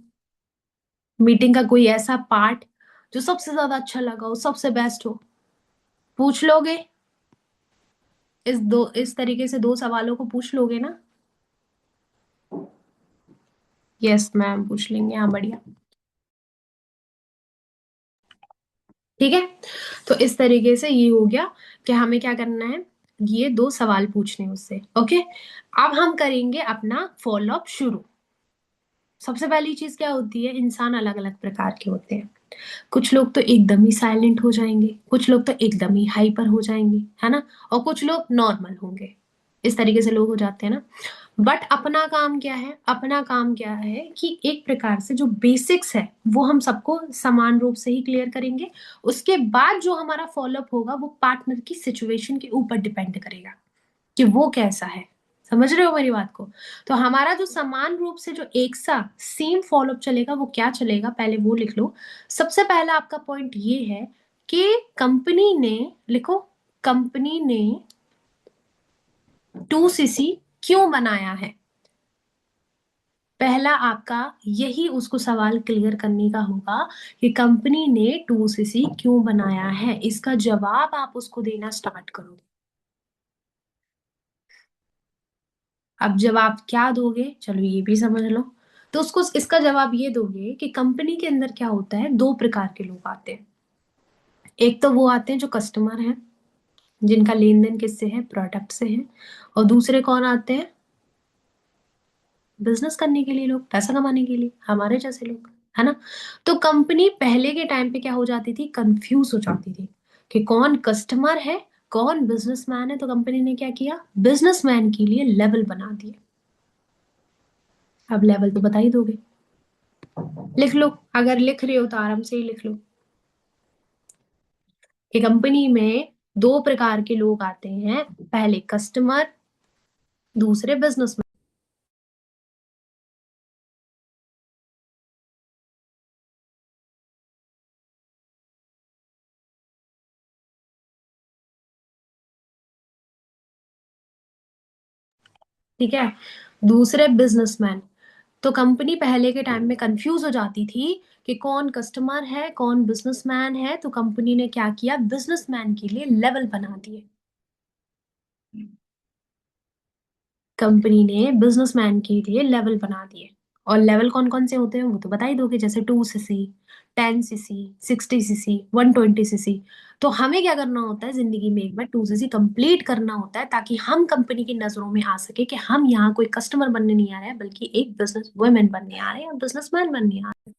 मीटिंग का कोई ऐसा पार्ट जो सबसे ज्यादा अच्छा लगा हो, सबसे बेस्ट हो, पूछ लोगे। इस तरीके से 2 सवालों को पूछ लोगे ना। यस मैम, पूछ लेंगे, हाँ बढ़िया, ठीक है। तो इस तरीके से ये हो गया कि हमें क्या करना है, ये 2 सवाल पूछने उससे, ओके। अब हम करेंगे अपना फॉलो अप शुरू। सबसे पहली चीज क्या होती है, इंसान अलग अलग प्रकार के होते हैं। कुछ लोग तो एकदम ही साइलेंट हो जाएंगे, कुछ लोग तो एकदम ही हाइपर हो जाएंगे, है ना, और कुछ लोग नॉर्मल होंगे। इस तरीके से लोग हो जाते हैं ना। बट अपना काम क्या है, अपना काम क्या है कि एक प्रकार से जो बेसिक्स है वो हम सबको समान रूप से ही क्लियर करेंगे। उसके बाद जो हमारा फॉलोअप होगा वो पार्टनर की सिचुएशन के ऊपर डिपेंड करेगा कि वो कैसा है। समझ रहे हो मेरी बात को। तो हमारा जो समान रूप से जो एक सा सेम फॉलोअप चलेगा वो क्या चलेगा, पहले वो लिख लो। सबसे पहला आपका पॉइंट ये है कि कंपनी ने, लिखो, कंपनी ने 2cc क्यों बनाया है? पहला आपका यही उसको सवाल क्लियर करने का होगा कि कंपनी ने 2cc क्यों बनाया है। इसका जवाब आप उसको देना स्टार्ट करोगे। अब जवाब क्या दोगे, चलो ये भी समझ लो। तो उसको इसका जवाब ये दोगे कि कंपनी के अंदर क्या होता है, दो प्रकार के लोग आते हैं। एक तो वो आते हैं जो कस्टमर हैं, जिनका लेन देन किससे है, प्रोडक्ट से है। और दूसरे कौन आते हैं, बिजनेस करने के लिए लोग, पैसा कमाने के लिए, हमारे जैसे लोग, है ना। तो कंपनी पहले के टाइम पे क्या हो जाती थी, कंफ्यूज हो जाती थी कि कौन कस्टमर है, कौन बिजनेसमैन है। तो कंपनी ने क्या किया, बिजनेसमैन के लिए लेवल बना दिए। अब लेवल तो बता ही दोगे, लिख लो। अगर लिख रहे हो तो आराम से ही लिख लो कि कंपनी में दो प्रकार के लोग आते हैं, पहले कस्टमर, दूसरे बिजनेसमैन। ठीक है, दूसरे बिजनेसमैन। तो कंपनी पहले के टाइम में कंफ्यूज हो जाती थी कि कौन कस्टमर है, कौन बिजनेसमैन है। तो कंपनी ने क्या किया, बिजनेसमैन के लिए लेवल बना दिए। कंपनी ने बिजनेसमैन के लिए लेवल बना दिए। और लेवल कौन कौन से होते हैं वो तो बता ही दोगे, जैसे 2cc, 10cc, 60cc, 120cc। तो हमें क्या करना होता है जिंदगी में, एक बार 2cc कंप्लीट करना होता है, ताकि हम कंपनी की नजरों में आ सके कि हम यहाँ कोई कस्टमर बनने नहीं आ रहे हैं, बल्कि एक बिजनेस वुमेन बनने आ रहे हैं, बिजनेसमैन बनने आ रहे हैं।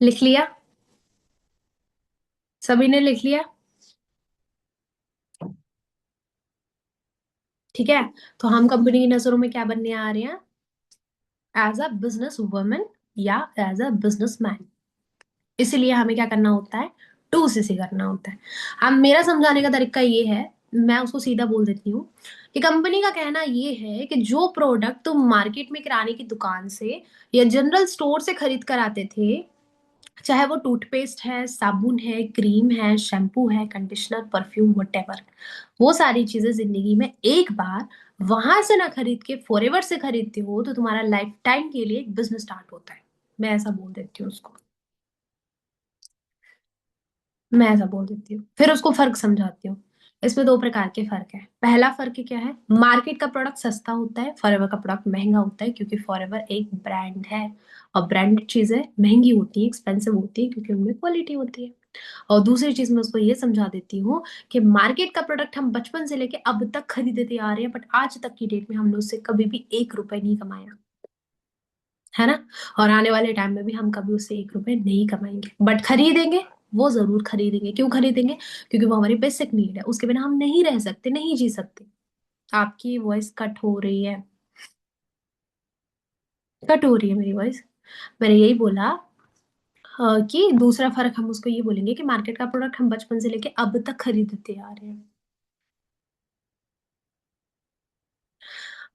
लिख लिया, सभी ने लिख लिया? ठीक है, तो हम कंपनी की नजरों में क्या बनने आ रहे हैं, एज अ बिजनेस वुमन या एज अ बिजनेसमैन। इसलिए हमें क्या करना होता है, 2cc करना होता है। अब मेरा समझाने का तरीका ये है, मैं उसको सीधा बोल देती हूँ कि कंपनी का कहना ये है कि जो प्रोडक्ट तुम मार्केट में किराने की दुकान से या जनरल स्टोर से खरीद कर आते थे, चाहे वो टूथपेस्ट है, साबुन है, क्रीम है, शैम्पू है, कंडीशनर, परफ्यूम, वटेवर, वो सारी चीजें जिंदगी में एक बार वहां से ना खरीद के फॉरएवर से खरीदते हो, तो तुम्हारा लाइफ टाइम के लिए एक बिजनेस स्टार्ट होता है। मैं ऐसा बोल देती हूँ उसको, मैं ऐसा बोल देती हूँ, फिर उसको फर्क समझाती हूँ। इसमें दो प्रकार के फर्क है। पहला फर्क क्या है, मार्केट का प्रोडक्ट सस्ता होता है, फॉरएवर का प्रोडक्ट महंगा होता है, क्योंकि फॉरएवर एक ब्रांड है। और ब्रांडेड चीजें महंगी होती है, एक्सपेंसिव होती है, क्योंकि उनमें क्वालिटी होती है। और दूसरी चीज मैं उसको ये समझा देती हूँ कि मार्केट का प्रोडक्ट हम बचपन से लेके अब तक खरीदते आ रहे हैं, बट आज तक की डेट में हमने उससे कभी भी 1 रुपए नहीं कमाया, है ना। और आने वाले टाइम में भी हम कभी उससे 1 रुपए नहीं कमाएंगे, बट खरीदेंगे, वो जरूर खरीदेंगे। क्यों खरीदेंगे, क्योंकि वो हमारी बेसिक नीड है, उसके बिना हम नहीं रह सकते, नहीं जी सकते। आपकी वॉइस कट हो रही है, कट हो रही है मेरी वॉइस। मैंने यही बोला, कि दूसरा फर्क हम उसको ये बोलेंगे कि मार्केट का प्रोडक्ट हम बचपन से लेके अब तक खरीदते आ रहे हैं,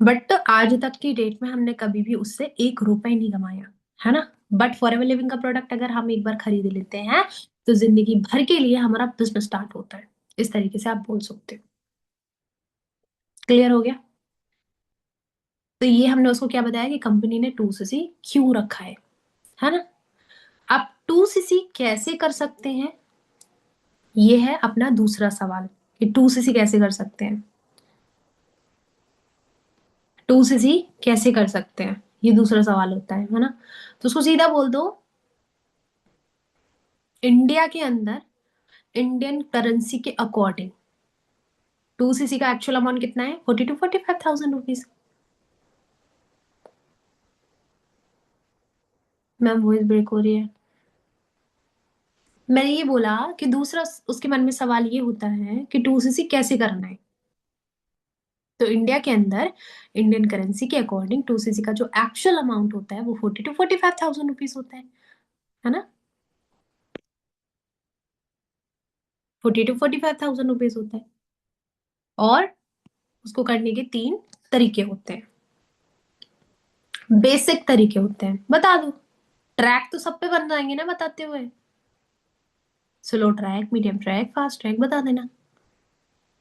बट आज तक की डेट में हमने कभी भी उससे 1 रुपए नहीं कमाया, है ना। बट फॉरएवर लिविंग का प्रोडक्ट अगर हम एक बार खरीद लेते हैं, तो जिंदगी भर के लिए हमारा बिजनेस स्टार्ट होता है। इस तरीके से आप बोल सकते हो। क्लियर हो गया? तो ये हमने उसको क्या बताया कि कंपनी ने 2cc क्यों रखा है ना। अब 2cc कैसे कर सकते हैं, ये है अपना दूसरा सवाल, कि 2cc कैसे कर सकते हैं। 2cc कैसे कर सकते हैं, ये दूसरा सवाल होता है ना। तो उसको सीधा बोल दो, इंडिया के अंदर इंडियन करेंसी के अकॉर्डिंग 2cc का एक्चुअल अमाउंट कितना है, 40 to 45,000 rupees. Ma'am voice break हो रही है। मैंने ये बोला कि दूसरा उसके मन में सवाल ये होता है कि 2cc कैसे करना है। तो इंडिया के अंदर इंडियन करेंसी के अकॉर्डिंग 2cc का जो एक्चुअल अमाउंट होता है वो 40 to 45,000 रुपीज होता है ना। 40 to 45,000 रुपीज होता है। और उसको करने के 3 तरीके होते हैं, बेसिक तरीके होते हैं। बता दो, ट्रैक तो सब पे बन जाएंगे ना बताते हुए। Slow track, medium track, fast track बता देना,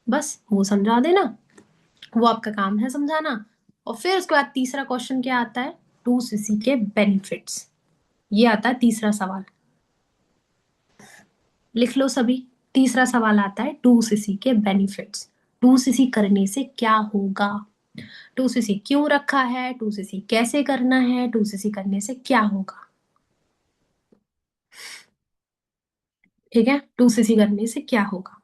बस वो समझा देना। वो आपका काम है समझाना। और फिर उसके बाद तीसरा क्वेश्चन क्या आता है, 2cc के बेनिफिट्स। ये आता है तीसरा सवाल, लिख लो सभी। तीसरा सवाल आता है 2cc के बेनिफिट्स। 2cc करने से क्या होगा, 2cc क्यों रखा है, 2cc कैसे करना है, 2cc करने से क्या होगा। ठीक है, 2cc करने से क्या होगा।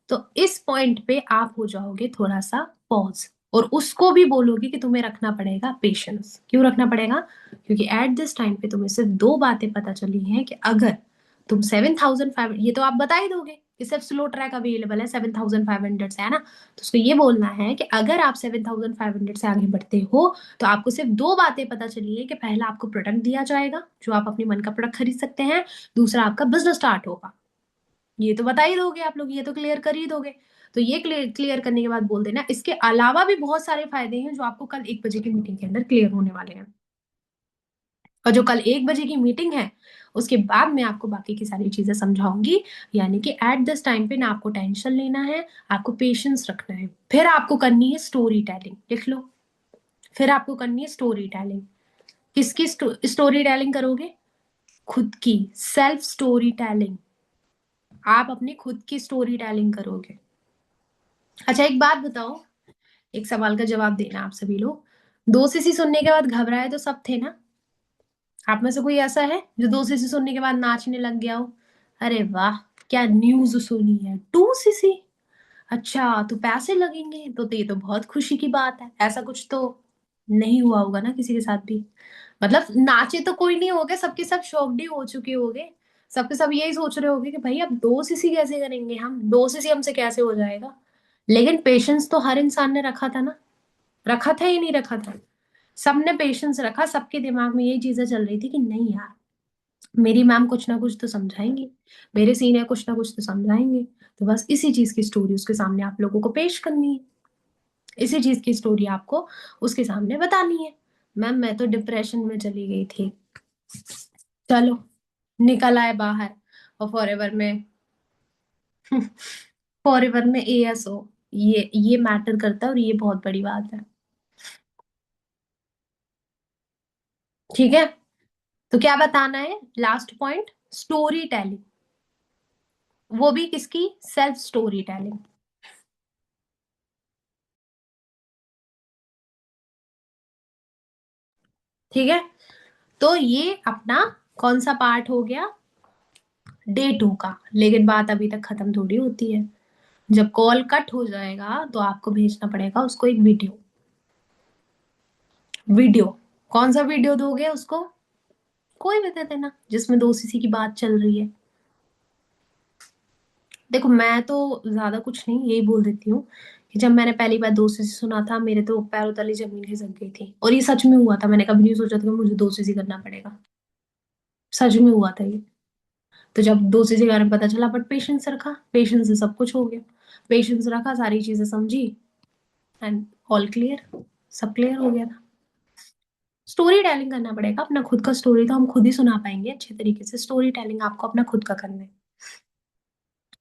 तो इस पॉइंट पे आप हो जाओगे थोड़ा सा पॉज, और उसको भी बोलोगे कि तुम्हें रखना पड़ेगा पेशेंस। क्यों रखना पड़ेगा, क्योंकि एट दिस टाइम पे तुम्हें सिर्फ 2 बातें पता चली हैं कि अगर तुम 7,500, ये तो आप बता ही दोगे कि सिर्फ स्लो ट्रैक अवेलेबल है 7,500 से, है ना। तो उसको ये बोलना है कि अगर आप 7,500 से आगे बढ़ते हो तो आपको सिर्फ 2 बातें पता चली है कि पहला आपको प्रोडक्ट दिया जाएगा जो आप अपने मन का प्रोडक्ट खरीद सकते हैं, दूसरा आपका बिजनेस स्टार्ट होगा। ये तो बता ही दोगे आप लोग, ये तो क्लियर कर ही दोगे। तो ये क्लियर क्लियर करने के बाद बोल देना इसके अलावा भी बहुत सारे फायदे हैं जो आपको कल 1 बजे की मीटिंग के अंदर क्लियर होने वाले हैं। और जो कल 1 बजे की मीटिंग है उसके बाद मैं आपको बाकी की सारी चीजें समझाऊंगी। यानी कि एट दिस टाइम पे ना आपको टेंशन लेना है, आपको पेशेंस रखना है। फिर आपको करनी है स्टोरी टेलिंग, लिख लो। फिर आपको करनी है स्टोरी टेलिंग। किसकी स्टोरी टेलिंग करोगे, खुद की सेल्फ स्टोरी टेलिंग। आप अपनी खुद की स्टोरी टेलिंग करोगे। अच्छा एक बात बताओ, एक सवाल का जवाब देना आप सभी लोग। 2cc सुनने के बाद घबराए तो सब थे ना। आप में से कोई ऐसा है जो 2cc सुनने के बाद नाचने लग गया हो, अरे वाह क्या न्यूज सुनी है, 2cc, अच्छा तो पैसे लगेंगे, तो ये तो बहुत खुशी की बात है। ऐसा कुछ तो नहीं हुआ होगा ना किसी के साथ भी। मतलब नाचे तो कोई नहीं होगे, सबके सब शॉक्ड ही हो चुके होगे। सबके सब यही सोच रहे होगे कि भाई अब 2cc कैसे करेंगे, हम 2cc हमसे कैसे हो जाएगा। लेकिन पेशेंस तो हर इंसान ने रखा था ना, रखा था ही नहीं रखा था, सबने पेशेंस रखा। सबके दिमाग में यही चीजें चल रही थी कि नहीं यार, मेरी मैम कुछ ना कुछ तो समझाएंगे, मेरे सीनियर कुछ ना कुछ तो समझाएंगे। तो बस इसी चीज की स्टोरी उसके सामने आप लोगों को पेश करनी है, इसी चीज की स्टोरी आपको उसके सामने बतानी है। मैम मैं तो डिप्रेशन में चली गई थी, चलो निकल आए बाहर, और फॉरएवर में फॉरएवर में एएस हो। ये मैटर करता है और ये बहुत बड़ी बात है। ठीक है, तो क्या बताना है लास्ट पॉइंट, स्टोरी टेलिंग। वो भी किसकी, सेल्फ स्टोरी टेलिंग। ठीक है, तो ये अपना कौन सा पार्ट हो गया, डे 2 का। लेकिन बात अभी तक खत्म थोड़ी होती है। जब कॉल कट हो जाएगा तो आपको भेजना पड़ेगा उसको एक वीडियो। वीडियो कौन सा वीडियो दोगे उसको, कोई भी दे देना जिसमें 2cc की बात चल रही है। देखो मैं तो ज्यादा कुछ नहीं, यही बोल देती हूँ कि जब मैंने पहली बार 2cc सुना था मेरे तो पैरों तले जमीन खिसक गई थी, और ये सच में हुआ था। मैंने कभी नहीं सोचा था कि मुझे 2cc करना पड़ेगा, सच में हुआ था ये। तो जब 2cc के बारे में पता चला, बट पेशेंस रखा, पेशेंस से सब कुछ हो गया। पेशेंस रखा, सारी चीजें समझी, एंड ऑल क्लियर, सब क्लियर हो गया था। स्टोरी टेलिंग करना पड़ेगा अपना खुद का, स्टोरी तो हम खुद ही सुना पाएंगे अच्छे तरीके से, स्टोरी टेलिंग आपको अपना खुद का करना है।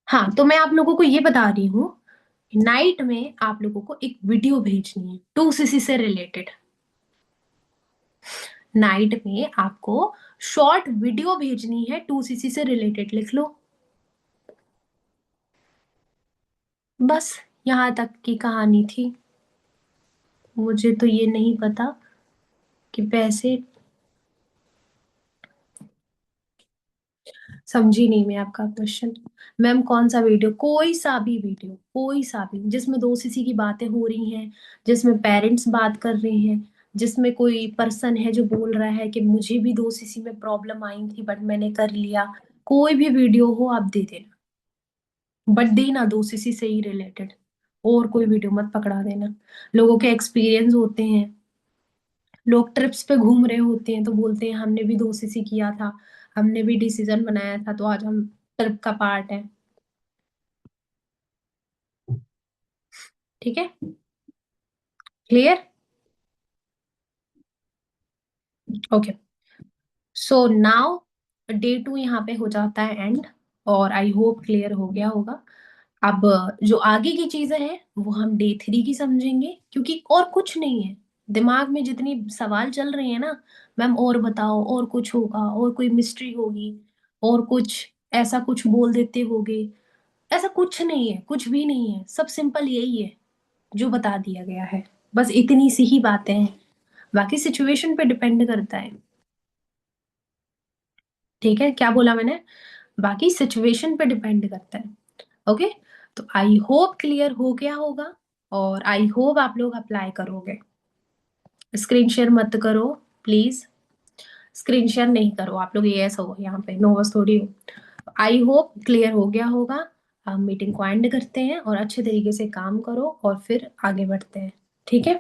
हाँ तो मैं आप लोगों को ये बता रही हूँ, नाइट में आप लोगों को एक वीडियो भेजनी है 2cc से रिलेटेड। नाइट में आपको शॉर्ट वीडियो भेजनी है 2cc से रिलेटेड, लिख लो। बस यहाँ तक की कहानी थी। मुझे तो ये नहीं पता कि पैसे, समझी नहीं मैं आपका क्वेश्चन। मैम कौन सा वीडियो, कोई सा भी वीडियो, कोई सा भी जिसमें 2cc की बातें हो रही हैं, जिसमें पेरेंट्स बात कर रहे हैं, जिसमें कोई पर्सन है जो बोल रहा है कि मुझे भी 2cc में प्रॉब्लम आई थी बट मैंने कर लिया। कोई भी वीडियो हो आप दे देना, बट देना 2cc से ही रिलेटेड। और कोई वीडियो मत पकड़ा देना। लोगों के एक्सपीरियंस होते हैं, लोग ट्रिप्स पे घूम रहे होते हैं तो बोलते हैं हमने भी 2cc किया था, हमने भी डिसीजन बनाया था, तो आज हम ट्रिप का पार्ट है। ठीक है, clear? Okay, so now day 2 यहाँ पे हो जाता है एंड, और आई होप क्लियर हो गया होगा। अब जो आगे की चीजें हैं वो हम डे 3 की समझेंगे, क्योंकि और कुछ नहीं है। दिमाग में जितनी सवाल चल रहे हैं ना, मैम और बताओ, और कुछ होगा, और कोई मिस्ट्री होगी, और कुछ ऐसा कुछ बोल देते होगे, ऐसा कुछ नहीं है, कुछ भी नहीं है, सब सिंपल यही है जो बता दिया गया है। बस इतनी सी ही बातें हैं, बाकी सिचुएशन पे डिपेंड करता है। ठीक है, क्या बोला मैंने? बाकी सिचुएशन पे डिपेंड करता है। ओके, तो आई होप क्लियर हो गया होगा, और आई होप आप लोग अप्लाई करोगे। स्क्रीन शेयर मत करो प्लीज, स्क्रीन शेयर नहीं करो आप लोग, ये ऐसा हो यहाँ पे नो बस थोड़ी हो। आई होप क्लियर हो गया होगा। हम मीटिंग को एंड करते हैं और अच्छे तरीके से काम करो और फिर आगे बढ़ते हैं। ठीक है,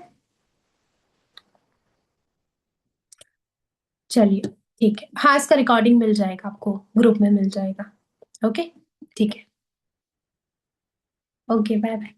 चलिए, ठीक है, हाँ, इसका रिकॉर्डिंग मिल जाएगा आपको, ग्रुप में मिल जाएगा। ओके, ठीक है, ओके, बाय बाय।